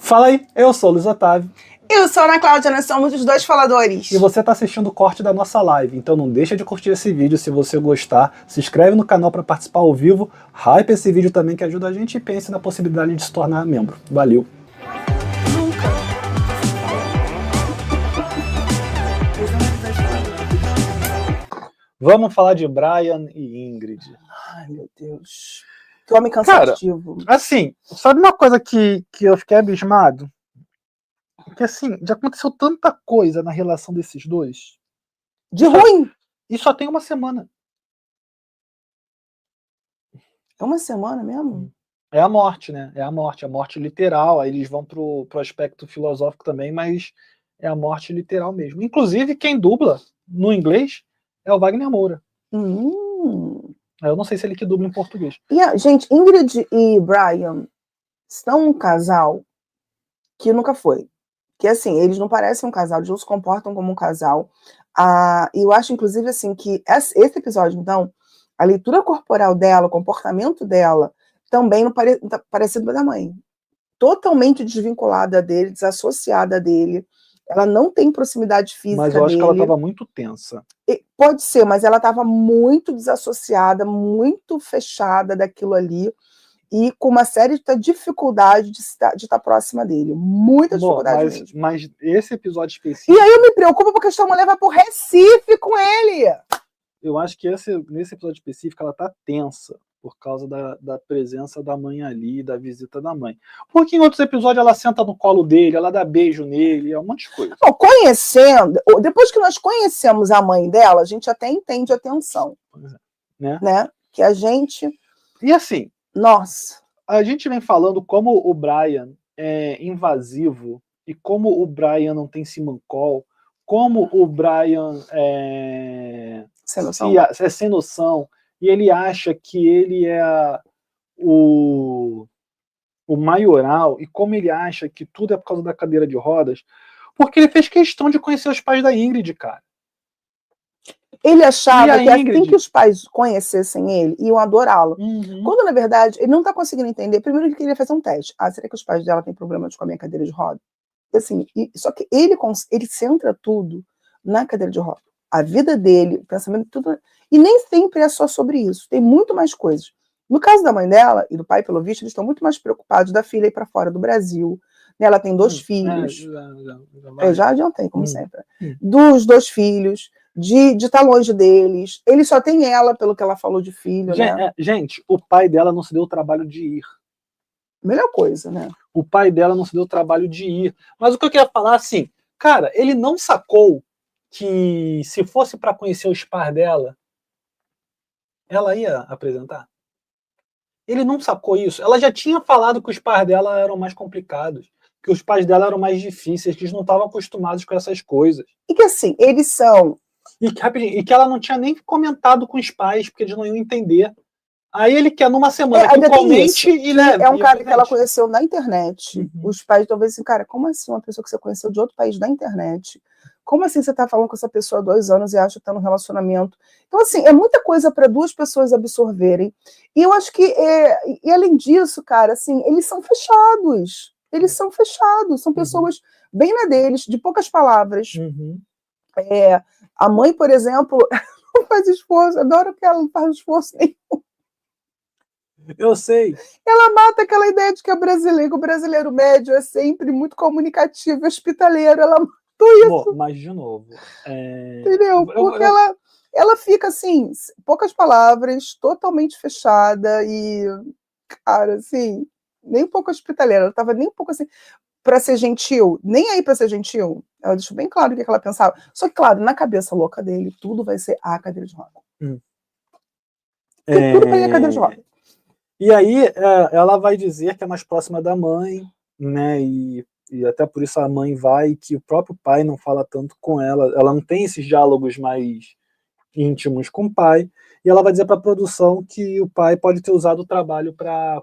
Fala aí, eu sou o Luiz Otávio. Eu sou a Ana Cláudia, nós somos os dois faladores. E você está assistindo o corte da nossa live, então não deixa de curtir esse vídeo se você gostar, se inscreve no canal para participar ao vivo, hype esse vídeo também que ajuda a gente e pense na possibilidade de se tornar membro. Valeu! Vamos falar de Brian e Ingrid. Ai, meu Deus. Que homem cansativo. Cara, assim, sabe uma coisa que eu fiquei abismado? Que assim, já aconteceu tanta coisa na relação desses dois. De ruim? E só tem uma semana. É uma semana mesmo? É a morte, né? É a morte literal. Aí eles vão pro aspecto filosófico também, mas é a morte literal mesmo. Inclusive, quem dubla no inglês é o Wagner Moura. Eu não sei se ele que dubla em português. E, gente, Ingrid e Brian são um casal que nunca foi. Que assim, eles não parecem um casal, eles não se comportam como um casal. E eu acho, inclusive, assim, que esse episódio, então, a leitura corporal dela, o comportamento dela, também não tá parecido com a da mãe. Totalmente desvinculada dele, desassociada dele. Ela não tem proximidade física dele. Mas eu acho que ela estava muito tensa. Pode ser, mas ela estava muito desassociada, muito fechada daquilo ali. E com uma série de dificuldade de estar próxima dele. Muita dificuldade mesmo. Mas esse episódio específico... E aí eu me preocupo porque esta mulher vai pro Recife com ele. Eu acho que nesse episódio específico ela tá tensa por causa da presença da mãe ali, da visita da mãe. Porque em outros episódios ela senta no colo dele, ela dá beijo nele, é um monte de coisa. Bom, depois que nós conhecemos a mãe dela, a gente até entende a tensão. Pois é. Né? Que a gente... E assim... Nossa. A gente vem falando como o Brian é invasivo e como o Brian não tem simancol, como o Brian é sem noção e ele acha que ele é o maioral e como ele acha que tudo é por causa da cadeira de rodas, porque ele fez questão de conhecer os pais da Ingrid, cara. Ele achava que assim que os pais conhecessem ele, iam adorá-lo. Quando, na verdade, ele não está conseguindo entender. Primeiro, ele queria fazer um teste. Será que os pais dela têm problema com a minha cadeira de roda? Assim, só que ele centra tudo na cadeira de roda. A vida dele, o pensamento, tudo. E nem sempre é só sobre isso. Tem muito mais coisas. No caso da mãe dela e do pai, pelo visto, eles estão muito mais preocupados da filha ir para fora do Brasil. Ela tem 2 filhos. Já adiantei, como sempre. Dos 2 filhos. De estar longe deles. Ele só tem ela, pelo que ela falou de filho, né? Gente, o pai dela não se deu o trabalho de ir. Melhor coisa, né? O pai dela não se deu o trabalho de ir. Mas o que eu queria falar, assim, cara, ele não sacou que se fosse para conhecer os pais dela, ela ia apresentar? Ele não sacou isso. Ela já tinha falado que os pais dela eram mais complicados, que os pais dela eram mais difíceis, que eles não estavam acostumados com essas coisas. E que assim, eles são... E que ela não tinha nem comentado com os pais, porque eles não iam entender. Aí ele quer numa semana que comente e leve. É um cara que ela conheceu na internet. Os pais talvez assim, cara, como assim uma pessoa que você conheceu de outro país na internet? Como assim você tá falando com essa pessoa há 2 anos e acha que tá num relacionamento? Então, assim, é muita coisa para 2 pessoas absorverem. E eu acho que, e além disso, cara, assim, eles são fechados. Eles são fechados. São pessoas bem na deles, de poucas palavras. A mãe, por exemplo, não faz esforço. Adoro que ela não faz esforço nenhum. Eu sei. Ela mata aquela ideia de que o brasileiro médio é sempre muito comunicativo, hospitaleiro. Ela matou isso. Mas, de novo... Entendeu? Porque ela fica, assim, poucas palavras, totalmente fechada e, cara, assim, nem um pouco hospitaleira. Ela tava nem um pouco, assim, para ser gentil, nem aí para ser gentil. Ela deixou bem claro o que ela pensava. Só que, claro, na cabeça louca dele, tudo vai ser a cadeira de roda. Tudo vai ser a cadeira de roda. E aí ela vai dizer que é mais próxima da mãe, né? E até por isso a mãe vai, que o próprio pai não fala tanto com ela. Ela não tem esses diálogos mais íntimos com o pai. E ela vai dizer para a produção que o pai pode ter usado o trabalho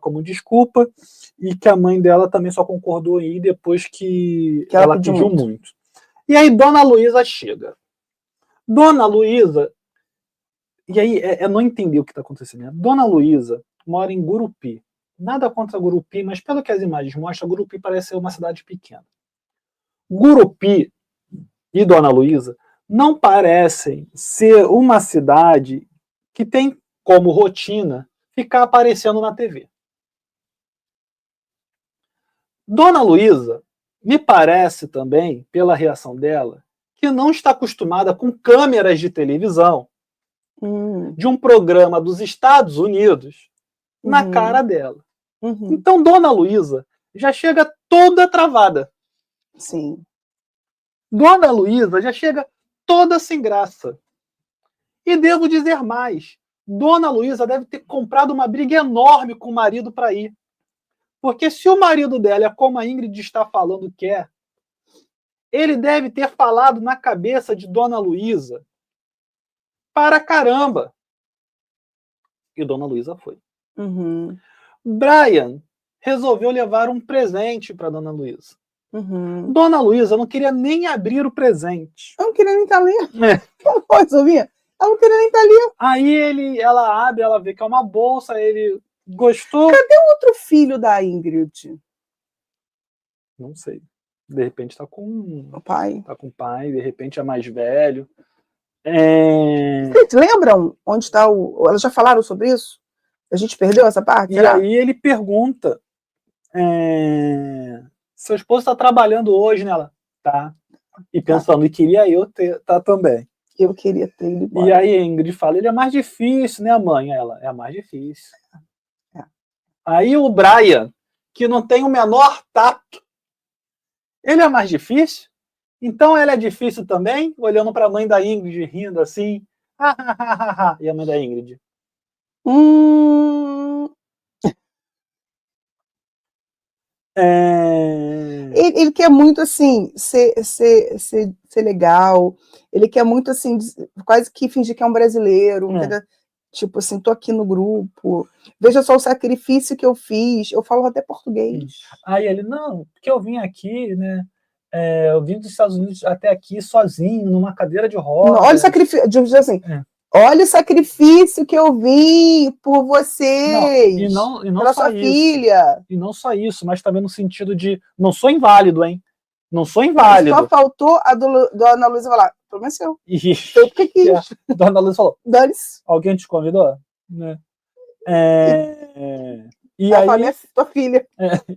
como desculpa e que a mãe dela também só concordou em ir depois que ela pediu muito. E aí Dona Luísa chega. Dona Luísa... E aí não entender o que está acontecendo. Dona Luísa mora em Gurupi. Nada contra Gurupi, mas pelo que as imagens mostram, Gurupi parece ser uma cidade pequena. Gurupi e Dona Luísa não parecem ser uma cidade que tem como rotina ficar aparecendo na TV. Dona Luísa, me parece também, pela reação dela, que não está acostumada com câmeras de televisão de um programa dos Estados Unidos na cara dela. Então, Dona Luísa já chega toda travada. Sim. Dona Luísa já chega toda sem graça. E devo dizer mais, Dona Luísa deve ter comprado uma briga enorme com o marido para ir. Porque se o marido dela é como a Ingrid está falando que é, ele deve ter falado na cabeça de Dona Luísa para caramba. E Dona Luísa foi. Brian resolveu levar um presente para Dona Luísa. Dona Luísa não queria nem abrir o presente. Eu não queria nem estar lendo. Como resolvia? Ela não queria nem estar lendo. Aí ela abre, ela vê que é uma bolsa, ele gostou. Cadê o outro filho da Ingrid? Não sei. De repente tá com o pai. Tá com o pai, de repente é mais velho. Vocês lembram onde está o... Elas já falaram sobre isso? A gente perdeu essa parte? E aí ele pergunta: seu esposo está trabalhando hoje, né? Ela tá. E pensando, e queria eu tá também. Eu queria ter ele embora. E aí a Ingrid fala, ele é mais difícil, né, mãe? Ela, é mais difícil. Aí o Brian, que não tem o menor tato, ele é mais difícil? Então ela é difícil também? Olhando para a mãe da Ingrid, rindo assim. E a mãe da Ingrid? Ele quer muito, assim, ser legal. Ele quer muito, assim, quase que fingir que é um brasileiro. Tipo assim, tô aqui no grupo. Veja só o sacrifício que eu fiz. Eu falo até português. Aí ele, não, porque eu vim aqui, né? Eu vim dos Estados Unidos até aqui sozinho, numa cadeira de rodas. Olha o sacrifício, assim, olha o sacrifício que eu vi por vocês, não pela só sua filha. E não só isso, mas também no sentido de, não sou inválido, hein? Não sou inválido. Só faltou a Dona Luísa falar, problema seu. Foi porque quis. Dona Luísa falou, dane-se. Alguém te convidou? Né? E aí, fala, tua filha.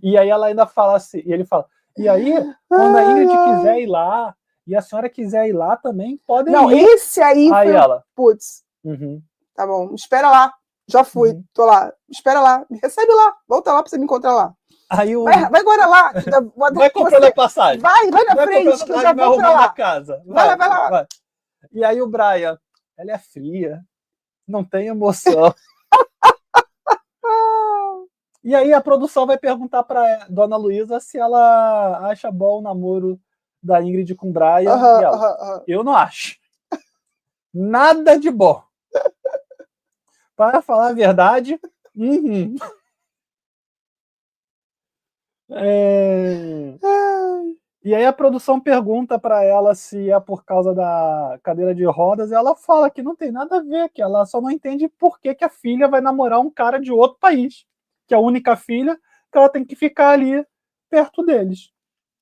E aí ela ainda fala assim, e ele fala, e aí, quando a Ingrid quiser ir lá, e a senhora quiser ir lá também, podem ir. Não, esse aí foi ela. Putz, tá bom, espera lá, já fui, tô lá, espera lá, me recebe lá, volta lá pra você me encontrar lá. Aí vai agora lá. Vai comprando a passagem. Vai na frente, que eu já vou pra lá. Casa. Vai lá. E aí o Brian, ela é fria, não tem emoção. E aí a produção vai perguntar para Dona Luísa se ela acha bom o namoro da Ingrid com o Brian. E ela, eu não acho. Nada de bom. Para falar a verdade, E aí a produção pergunta para ela se é por causa da cadeira de rodas, e ela fala que não tem nada a ver, que ela só não entende por que a filha vai namorar um cara de outro país, que é a única filha, que ela tem que ficar ali perto deles.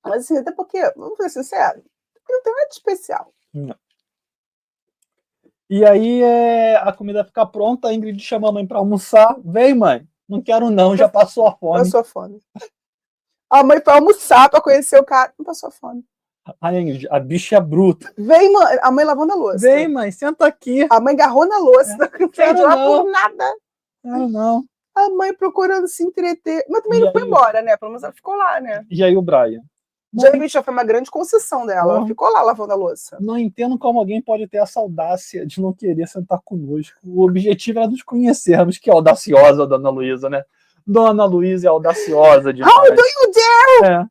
Mas assim, até porque, vamos ser sinceros, não tem nada de especial. Não. E aí a comida fica pronta, a Ingrid chama a mãe para almoçar. Vem, mãe. Não quero não, já passou a fome. Passou a fome. A mãe foi almoçar para conhecer o cara, não passou a fome. Ai, Ingrid, a bicha é bruta. Vem, mãe. A mãe lavando a louça. Vem, mãe, senta aqui. A mãe agarrou na louça. Não quero lá não. por nada. Quero não. A mãe procurando se entreter. Mas também não foi embora, né? Pelo menos ela ficou lá, né? E aí o Brian? Já foi uma grande concessão dela. Ela ficou lá lavando a louça. Não entendo como alguém pode ter essa audácia de não querer sentar conosco. O objetivo era nos conhecermos, que é audaciosa a Dona Luísa, né? Dona Luísa é audaciosa demais. How do you dare?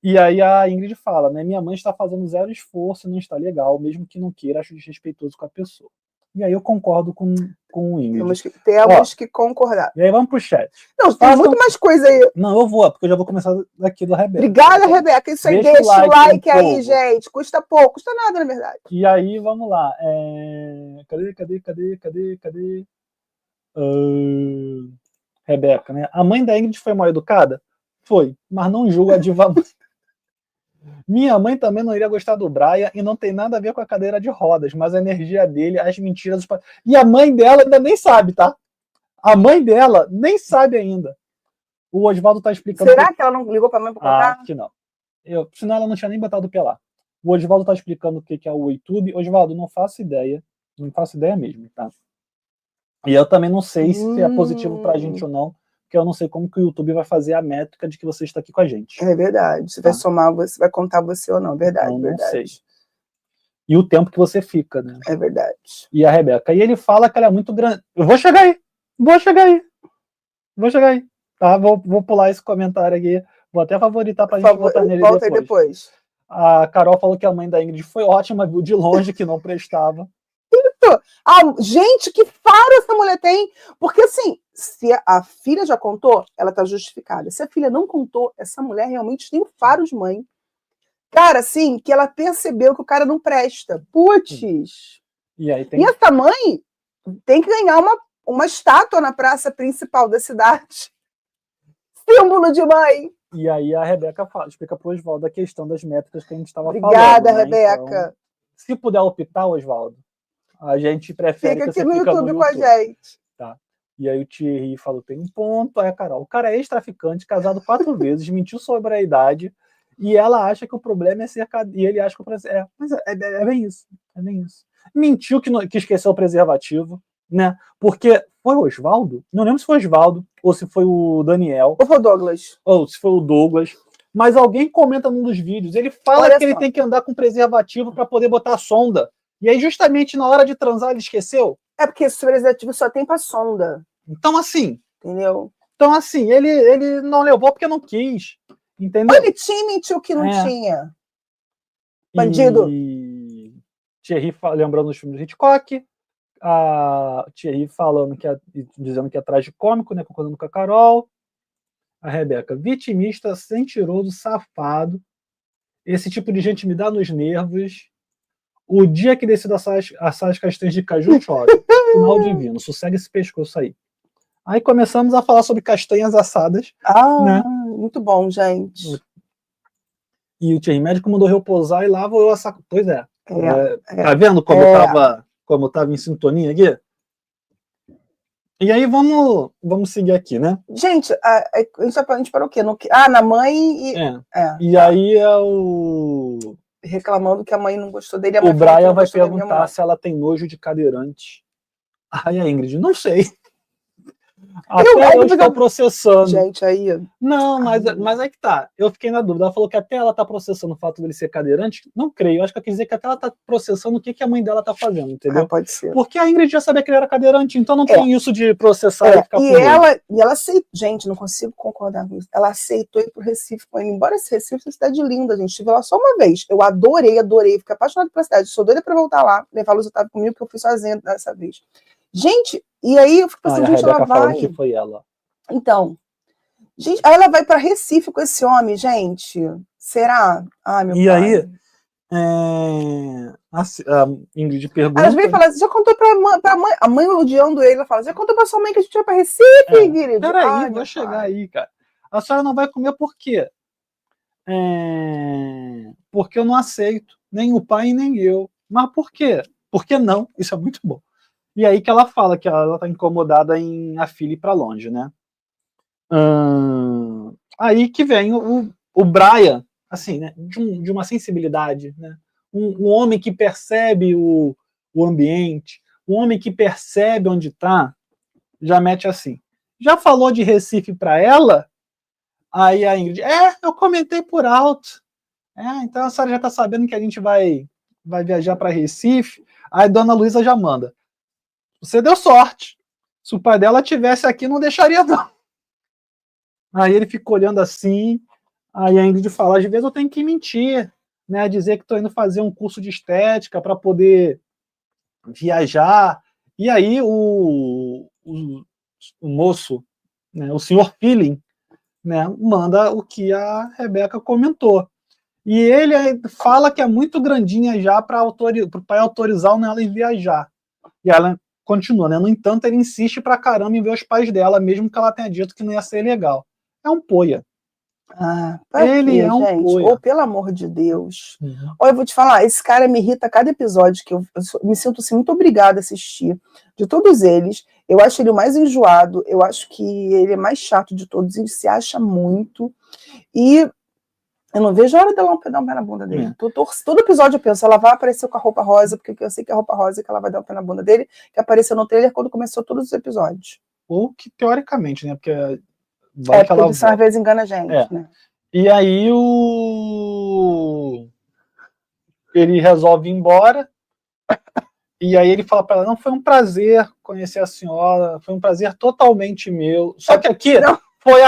E aí a Ingrid fala, né? Minha mãe está fazendo zero esforço, não está legal, mesmo que não queira, acho desrespeitoso com a pessoa. E aí eu concordo com o Ingrid. Temos que concordar. E aí vamos pro chat. Não, tem muito mais coisa aí. Não, eu vou, porque eu já vou começar daqui do Rebeca. Obrigada, Rebeca. Isso aí, deixa o like aí, gente. Custa pouco, custa nada, na verdade. E aí, vamos lá. Cadê? Rebeca, né? A mãe da Ingrid foi mal educada? Foi, mas não julgo a diva. Minha mãe também não iria gostar do Brian e não tem nada a ver com a cadeira de rodas, mas a energia dele, as mentiras... E a mãe dela ainda nem sabe, tá? A mãe dela nem sabe ainda. O Oswaldo tá explicando... Será que ela não ligou pra mãe pra contar? Acho que não. Senão ela não tinha nem botado o pé lá. O Oswaldo tá explicando o que é o YouTube. Oswaldo, não faço ideia. Não faço ideia mesmo, tá? E eu também não sei se é positivo pra gente ou não, porque eu não sei como que o YouTube vai fazer a métrica de que você está aqui com a gente. É verdade. Se vai somar, você vai contar você ou não. Verdade, então, verdade. Não sei. E o tempo que você fica, né? É verdade. E a Rebeca. E ele fala que ela é muito grande. Eu vou chegar aí. Vou chegar aí. Tá? Vou pular esse comentário aqui. Vou até favoritar pra gente votar nele volta depois. Volta depois. A Carol falou que a mãe da Ingrid foi ótima, viu de longe que não prestava. Gente, que faro essa mulher tem! Porque assim, se a filha já contou, ela tá justificada. Se a filha não contou, essa mulher realmente tem um faro de mãe. Cara, assim, que ela percebeu que o cara não presta. Putz! E essa mãe tem que ganhar uma estátua na praça principal da cidade. Símbolo de mãe. E aí a Rebeca explica pro Oswaldo a questão das métricas que a gente estava falando. Obrigada, Rebeca. Então, se puder optar, Oswaldo, a gente prefere que você no fica YouTube no com a gente. Tá. E aí o Thierry falou, tem um ponto. Aí a Carol, o cara é ex-traficante, casado 4 vezes, mentiu sobre a idade, e ela acha que o problema é ser... E ele acha que o problema mas é bem isso. É bem isso. Mentiu que esqueceu o preservativo, né? Porque foi o Oswaldo? Não lembro se foi o Oswaldo, ou se foi o Daniel. Ou foi o Douglas. Ou se foi o Douglas. Mas alguém comenta num dos vídeos, ele fala que ele tem que andar com preservativo para poder botar a sonda. E aí, justamente na hora de transar, ele esqueceu? É porque esse preservativo só tem pra sonda. Então, assim... Entendeu? Então, assim, ele não levou porque não quis. Entendeu? Ele tinha, mentiu que não tinha. Bandido. E Thierry lembrando os filmes do Hitchcock. A Thierry falando dizendo que é tragicômico, né? Concordando com a Carol. A Rebeca, vitimista, mentiroso, safado. Esse tipo de gente me dá nos nervos. O dia que decido assar as castanhas de caju, eu choro. Final divino, sossega esse pescoço aí. Aí começamos a falar sobre castanhas assadas. Né? Muito bom, gente. E o Thierry médico mandou repousar e lá vou eu assar. Pois é. Tá vendo como eu tava em sintonia aqui? E aí vamos seguir aqui, né? Gente, a gente parou o quê? Na mãe e... E aí é o... reclamando que a mãe não gostou dele. O Brian vai perguntar se ela tem nojo de cadeirante. Ai, a Ingrid, não sei. Até eu estou processando. Gente, aí... Não, mas é que tá. Eu fiquei na dúvida. Ela falou que até ela tá processando o fato dele ser cadeirante. Não creio. Eu acho que ela quer dizer que até ela tá processando o que a mãe dela tá fazendo, entendeu? Pode ser. Porque a Ingrid já sabia que ele era cadeirante, então não tem isso de processar e ficar por ele. E ela aceitou. Gente, não consigo concordar com isso. Ela aceitou ir pro Recife com ele. Embora esse Recife seja cidade linda, gente. Estive lá só uma vez. Eu adorei. Fiquei apaixonada pela cidade. Sou doida pra voltar lá. Levar a Luz Otávio comigo, porque eu fui sozinha dessa vez. Gente, e aí eu fico pensando, gente, ela vai... que foi ela. Então, gente, aí ela vai para Recife com esse homem, gente. Será? Ai, meu pai. E aí, a Ingrid pergunta... Elas vêm e falam, já contou pra mãe, a mãe odiando ele, ela fala, já contou pra sua mãe que a gente vai para Recife, Ingrid? Peraí, vou chegar aí, cara. A senhora não vai comer por quê? Porque eu não aceito, nem o pai nem eu. Mas por quê? Por que não? Isso é muito bom. E aí que ela fala que ela tá incomodada em a filha ir pra longe, né? Aí que vem o Brian, assim, né? De uma sensibilidade, né? Um homem que percebe o ambiente, um homem que percebe onde tá, já mete assim. Já falou de Recife pra ela? Aí a Ingrid, eu comentei por alto. Então a senhora já tá sabendo que a gente vai viajar pra Recife. Aí Dona Luísa já manda. Você deu sorte. Se o pai dela tivesse aqui, não deixaria, não. Aí ele fica olhando assim. Aí a Ingrid fala, às vezes eu tenho que mentir, né? Dizer que estou indo fazer um curso de estética para poder viajar. E aí o moço, né, o senhor Feeling, né, manda o que a Rebeca comentou. E ele fala que é muito grandinha já para o pai autorizar ela em viajar. E ela continua, né? No entanto, ele insiste pra caramba em ver os pais dela, mesmo que ela tenha dito que não ia ser legal. É um poia. Ele é um poia. Ou, pelo amor de Deus. Olha, eu vou te falar, esse cara me irrita a cada episódio, que eu me sinto assim, muito obrigada a assistir. De todos eles, eu acho ele o mais enjoado, eu acho que ele é mais chato de todos, ele se acha muito. E eu não vejo a hora dela dar um pé na bunda dele. Todo episódio eu penso, ela vai aparecer com a roupa rosa, porque eu sei que é a roupa rosa que ela vai dar um pé na bunda dele, que apareceu no trailer quando começou todos os episódios. Ou que, teoricamente, né? Porque vai que ela volta. Às vezes engana a gente, né? E aí ele resolve ir embora. E aí ele fala para ela, não, foi um prazer conhecer a senhora, foi um prazer totalmente meu. Só que aqui foi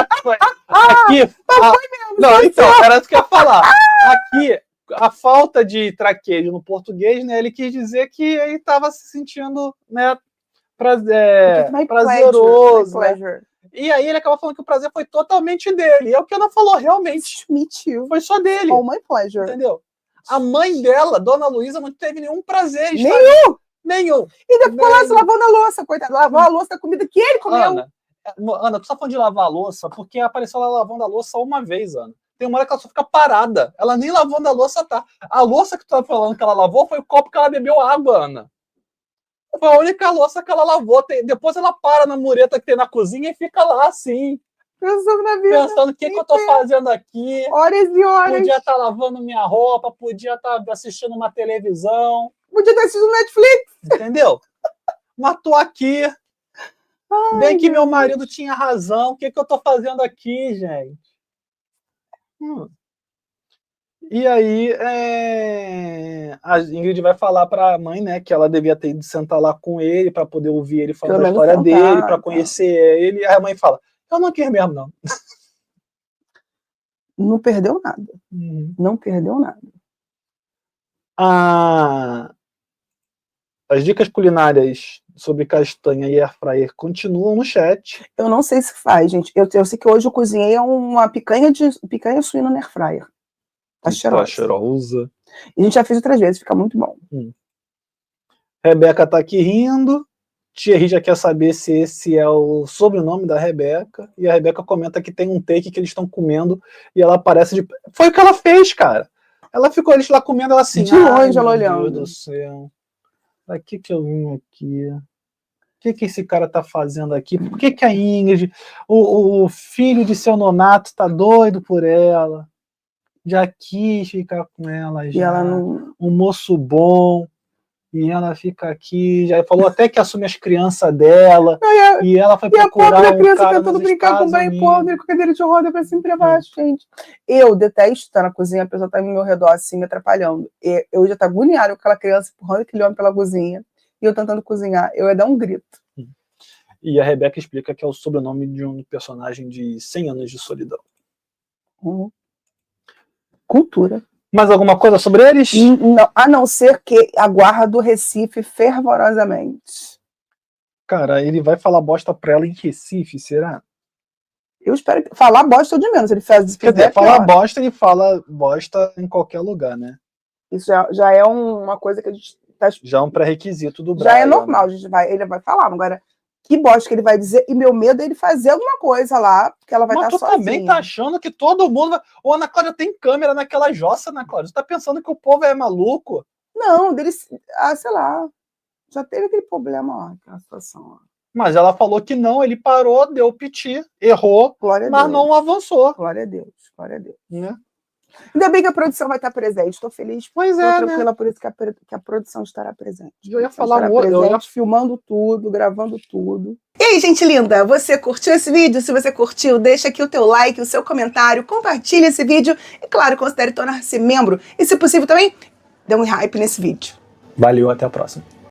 não, então, era isso que eu ia falar. Aqui, a falta de traquejo no português, né? Ele quis dizer que ele estava se sentindo, né, prazeroso. Né? E aí ele acaba falando que o prazer foi totalmente dele. E é o que ela falou, realmente. Mentiu. Foi só dele. Oh, my pleasure. Entendeu? A mãe dela, Dona Luísa, não teve nenhum prazer. Nenhum. E depois ela se lavou na louça, coitada. Lavou a louça da comida que ele comeu. Ana, tu tá falando de lavar a louça porque apareceu ela lavando a louça uma vez, Ana. Tem uma hora que ela só fica parada. Ela nem lavando a louça, tá. A louça que tu tá falando que ela lavou foi o copo que ela bebeu água, Ana. Foi a única louça que ela lavou. Depois ela para na mureta que tem na cozinha e fica lá, assim. Pensando na vida. Pensando o que eu tô fazendo aqui. Horas e horas. Podia estar lavando minha roupa, podia estar assistindo uma televisão. Podia estar assistindo Netflix. Entendeu? Mas tô aqui. Bem que meu marido tinha razão. O que eu tô fazendo aqui, gente? E aí, a Ingrid vai falar para a mãe, né, que ela devia ter ido sentar lá com ele para poder ouvir ele falar da história dele, para conhecer ele. Aí a mãe fala, eu não quis mesmo, não. Não perdeu nada. Não perdeu nada. As dicas culinárias sobre castanha e airfryer continuam no chat. Eu não sei se faz, gente. Eu sei que hoje eu cozinhei uma picanha suína no airfryer. Tá cheirosa. E a gente já fez outras vezes, fica muito bom. Rebeca tá aqui rindo. Thierry já quer saber se esse é o sobrenome da Rebeca. E a Rebeca comenta que tem um take que eles estão comendo e ela aparece de... Foi o que ela fez, cara. Ela ficou eles lá comendo, ela assim... De longe, ela olhando. Meu Deus do céu. Pra que eu vim aqui? O que esse cara tá fazendo aqui? Por que a Ingrid, o filho de seu Nonato, tá doido por ela? Já quis ficar com ela, já. E ela não... Um moço bom, e ela fica aqui, já falou até que assume as crianças dela, e ela foi procurar a criança tentando brincar com o bem podre, com cadeira de roda pra cima e pra baixo, gente. Eu detesto estar na cozinha, a pessoa tá no meu redor assim, me atrapalhando. Eu já tá agoniada com aquela criança empurrando aquele homem pela cozinha, e eu tentando cozinhar, eu ia dar um grito. E a Rebeca explica que é o sobrenome de um personagem de 100 anos de solidão. Cultura. Mais alguma coisa sobre eles? Não, a não ser que aguardo o Recife fervorosamente. Cara, ele vai falar bosta pra ela em Recife, será? Eu espero que... Falar bosta é de menos. Ele faz... Quer dizer, falar bosta, ele fala bosta em qualquer lugar, né? Isso já é uma coisa que a gente... Já é um pré-requisito do Brian. Já é normal, ele vai falar. Agora, que bosta que ele vai dizer, e meu medo é ele fazer alguma coisa lá, porque ela vai estar sozinha. Mas tu também tá achando que todo mundo vai... Ô, Ana Cláudia, tem câmera naquela jossa, Ana Cláudia. Você tá pensando que o povo é maluco? Não, sei lá. Já teve aquele problema, ó, aquela situação, ó. Mas ela falou que não, ele parou, deu o piti, errou, mas não avançou. Glória a Deus, glória a Deus. Né? Ainda bem que a produção vai estar presente. Estou feliz, estou tranquila, né? Por isso que a produção estará presente. Eu ia falar presente, filmando tudo, gravando tudo. E aí, gente linda, você curtiu esse vídeo? Se você curtiu, deixa aqui o teu like, o seu comentário, compartilha esse vídeo e, claro, considere tornar-se membro. E, se possível, também dê um hype nesse vídeo. Valeu, até a próxima.